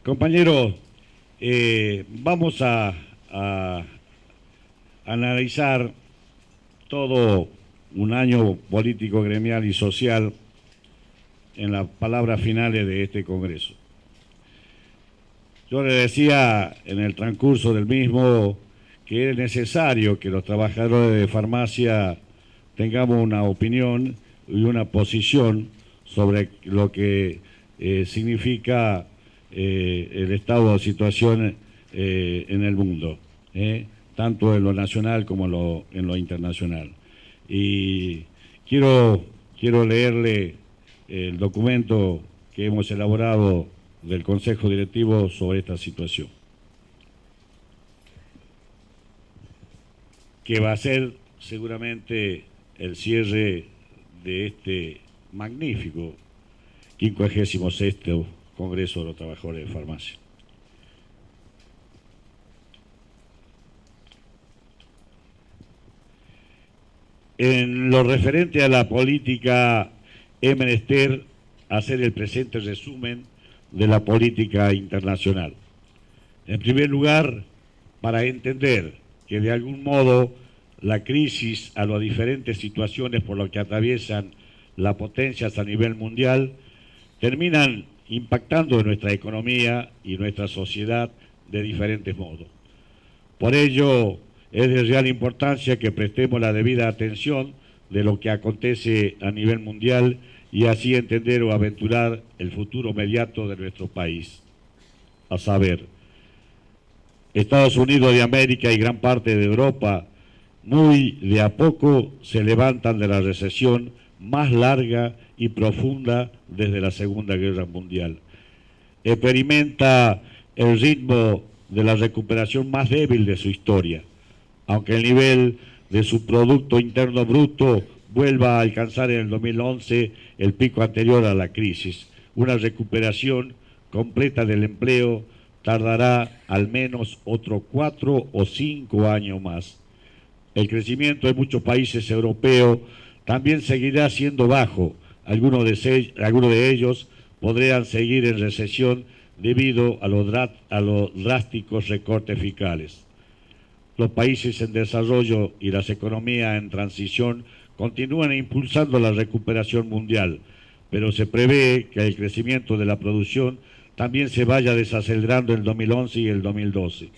Compañeros, vamos a analizar todo un año político, gremial y social en las palabras finales de este Congreso. Yo le decía en el transcurso del mismo que es necesario que los trabajadores de farmacia tengamos una opinión y una posición sobre lo que significa el estado de situación en el mundo, tanto en lo nacional como en lo internacional. Y quiero leerle el documento que hemos elaborado del Consejo Directivo sobre esta situación, que va a ser seguramente el cierre de este magnífico 56º Congreso de los Trabajadores de Farmacia. En lo referente a la política, es menester hacer el presente resumen de la política internacional. En primer lugar, para entender que de algún modo la crisis a las diferentes situaciones por las que atraviesan las potencias a nivel mundial terminan impactando en nuestra economía y nuestra sociedad de diferentes modos. Por ello, es de real importancia que prestemos la debida atención de lo que acontece a nivel mundial y así entender o aventurar el futuro inmediato de nuestro país. A saber, Estados Unidos de América y gran parte de Europa, muy de a poco se levantan de la recesión más larga y profunda desde la Segunda Guerra Mundial. Experimenta el ritmo de la recuperación más débil de su historia, aunque el nivel de su Producto Interno Bruto vuelva a alcanzar en el 2011 el pico anterior a la crisis. Una recuperación completa del empleo tardará al menos otros 4 o 5 años más. El crecimiento en muchos países europeos también seguirá siendo bajo. Algunos de ellos podrían seguir en recesión debido a los drásticos recortes fiscales. Los países en desarrollo y las economías en transición continúan impulsando la recuperación mundial, pero se prevé que el crecimiento de la producción también se vaya desacelerando en el 2011 y el 2012.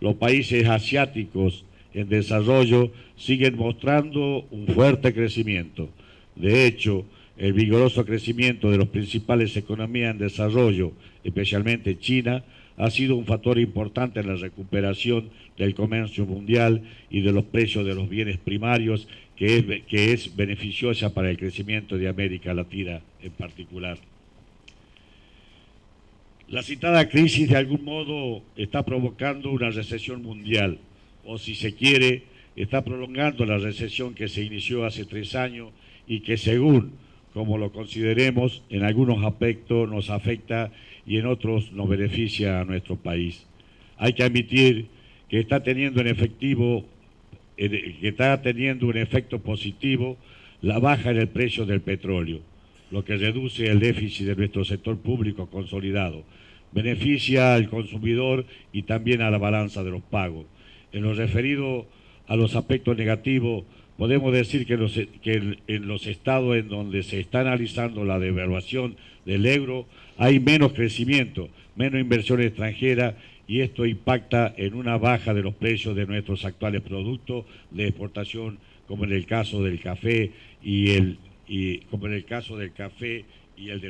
Los países asiáticos en desarrollo siguen mostrando un fuerte crecimiento. De hecho, el vigoroso crecimiento de las principales economías en desarrollo, especialmente China, ha sido un factor importante en la recuperación del comercio mundial y de los precios de los bienes primarios, que es beneficiosa para el crecimiento de América Latina en particular. La citada crisis de algún modo está provocando una recesión mundial, o si se quiere, está prolongando la recesión que se inició hace 3 años y que según como lo consideremos, en algunos aspectos nos afecta y en otros nos beneficia a nuestro país. Hay que admitir que está teniendo un efecto positivo la baja en el precio del petróleo, lo que reduce el déficit de nuestro sector público consolidado, beneficia al consumidor y también a la balanza de los pagos. En lo referido a los aspectos negativos, podemos decir que en los estados en donde se está analizando la devaluación del euro hay menos crecimiento, menos inversión extranjera y esto impacta en una baja de los precios de nuestros actuales productos de exportación, como en el caso del café y el de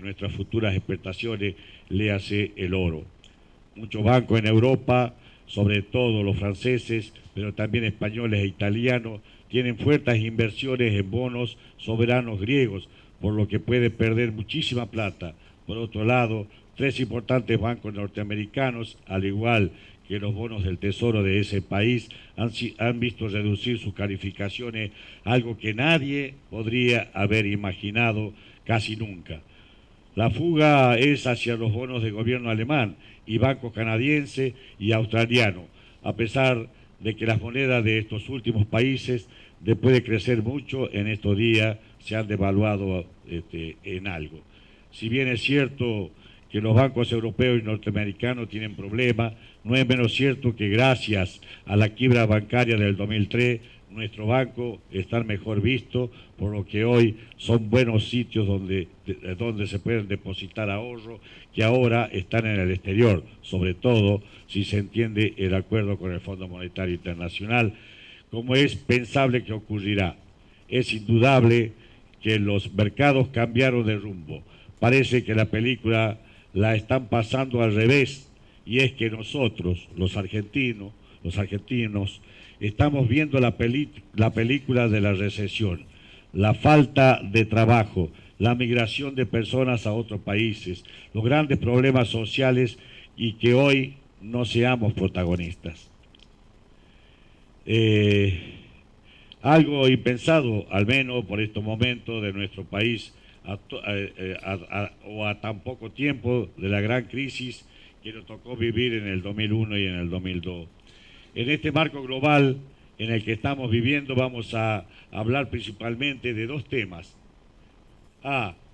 nuestras futuras exportaciones, léase el oro. Muchos bancos en Europa, sobre todo los franceses, pero también españoles e italianos, tienen fuertes inversiones en bonos soberanos griegos, por lo que puede perder muchísima plata. Por otro lado, 3 importantes bancos norteamericanos, al igual que los bonos del Tesoro de ese país, han visto reducir sus calificaciones, algo que nadie podría haber imaginado casi nunca. La fuga es hacia los bonos de gobierno alemán y bancos canadienses y australianos, a pesar de que las monedas de estos últimos países, después de crecer mucho, en estos días se han devaluado en algo. Si bien es cierto que los bancos europeos y norteamericanos tienen problemas, no es menos cierto que gracias a la quiebra bancaria del 2003, nuestro banco está mejor visto, por lo que hoy son buenos sitios donde se pueden depositar ahorros que ahora están en el exterior, sobre todo si se entiende el acuerdo con el Fondo Monetario Internacional, como es pensable que ocurrirá. Es indudable que los mercados cambiaron de rumbo. Parece que la película la están pasando al revés, y es que nosotros, los argentinos, estamos viendo la película de la recesión, la falta de trabajo, la migración de personas a otros países, los grandes problemas sociales, y que hoy no seamos protagonistas. Algo impensado, al menos por estos momentos de nuestro país, o a tan poco tiempo de la gran crisis que nos tocó vivir en el 2001 y en el 2002. En este marco global en el que estamos viviendo vamos a hablar principalmente de dos temas.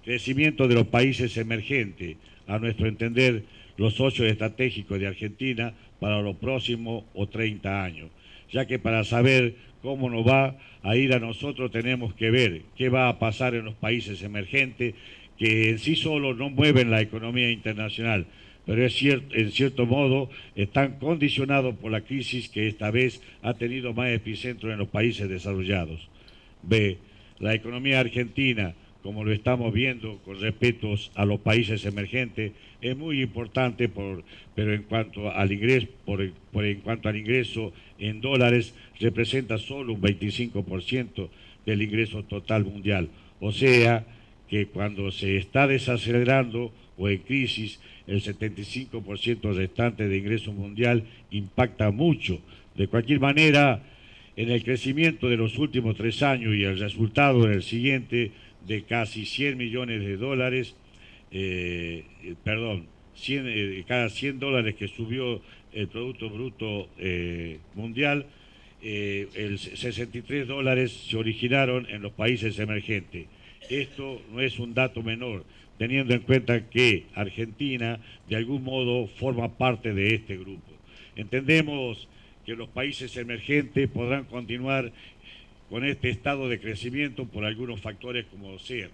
Crecimiento de los países emergentes, a nuestro entender los socios estratégicos de Argentina para los próximos 30 años, ya que para saber cómo nos va a ir a nosotros tenemos que ver qué va a pasar en los países emergentes que en sí solos no mueven la economía internacional, pero es cierto, en cierto modo están condicionados por la crisis que esta vez ha tenido más epicentro en los países desarrollados. La economía argentina, como lo estamos viendo con respecto a los países emergentes, es muy importante, pero en cuanto al ingreso, en cuanto al ingreso en dólares, representa solo un 25% del ingreso total mundial. O sea que cuando se está desacelerando o en crisis, el 75% restante de ingreso mundial impacta mucho. De cualquier manera, en el crecimiento de los últimos 3 años y el resultado en el siguiente de casi 100 millones de dólares, cada 100 dólares que subió el Producto Bruto Mundial, el 63 dólares se originaron en los países emergentes. Esto no es un dato menor, teniendo en cuenta que Argentina de algún modo forma parte de este grupo. Entendemos que los países emergentes podrán continuar con este estado de crecimiento por algunos factores como ser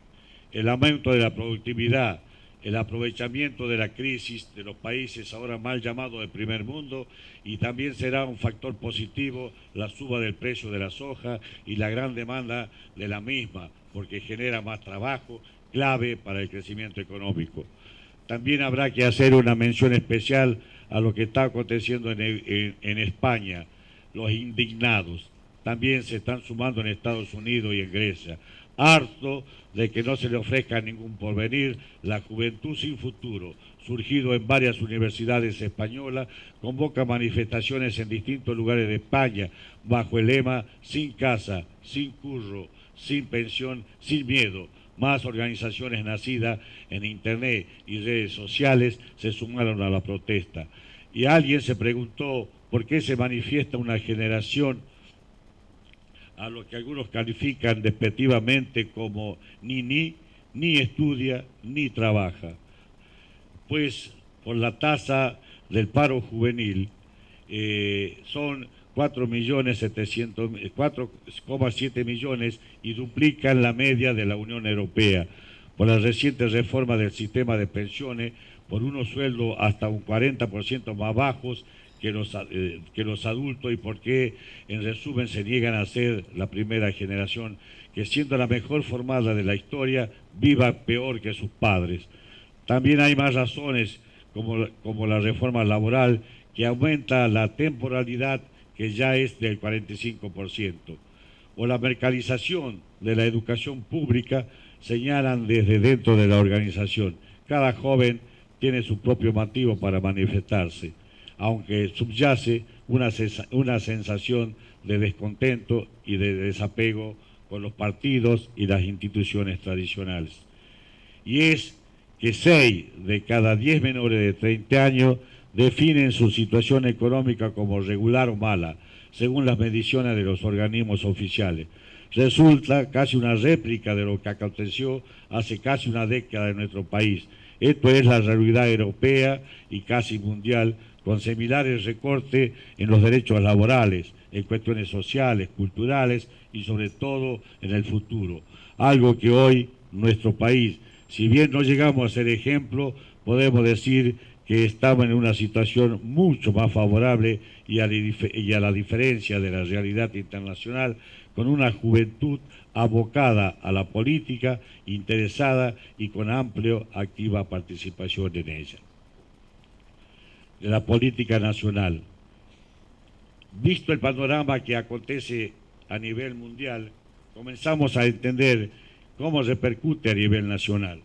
el aumento de la productividad, el aprovechamiento de la crisis de los países ahora mal llamados de primer mundo, y también será un factor positivo la suba del precio de la soja y la gran demanda de la misma, porque genera más trabajo, clave para el crecimiento económico. También habrá que hacer una mención especial a lo que está aconteciendo en España. Los indignados también se están sumando en Estados Unidos y en Grecia. Harto de que no se le ofrezca ningún porvenir, la Juventud Sin Futuro, surgido en varias universidades españolas, convoca manifestaciones en distintos lugares de España bajo el lema "Sin casa, sin curro, sin pensión, sin miedo". Más organizaciones nacidas en Internet y redes sociales se sumaron a la protesta. Y alguien se preguntó por qué se manifiesta una generación a lo que algunos califican despectivamente como ni estudia ni trabaja. Pues por la tasa del paro juvenil son 4,7 millones y duplican la media de la Unión Europea. Por las recientes reformas del sistema de pensiones, por unos sueldos hasta un 40% más bajos que los adultos, y porque en resumen se niegan a ser la primera generación que, siendo la mejor formada de la historia, viva peor que sus padres. También hay más razones como la reforma laboral, que aumenta la temporalidad, que ya es del 45%, o la mercantilización de la educación pública, señalan desde dentro de la organización. Cada joven tiene su propio motivo para manifestarse, aunque subyace una sensación de descontento y de desapego con los partidos y las instituciones tradicionales. Y es que 6 de cada 10 menores de 30 años definen su situación económica como regular o mala, según las mediciones de los organismos oficiales. resulta casi una réplica de lo que aconteció hace casi una década en nuestro país. Esto es la realidad europea y casi mundial, con similares recortes en los derechos laborales, en cuestiones sociales, culturales y sobre todo en el futuro. Algo que hoy nuestro país, si bien no llegamos a ser ejemplo, podemos decir que estamos en una situación mucho más favorable y a la diferencia de la realidad internacional, con una juventud abocada a la política, interesada y con amplia activa participación en ella. De la política nacional. Visto el panorama que acontece a nivel mundial, comenzamos a entender cómo repercute a nivel nacional.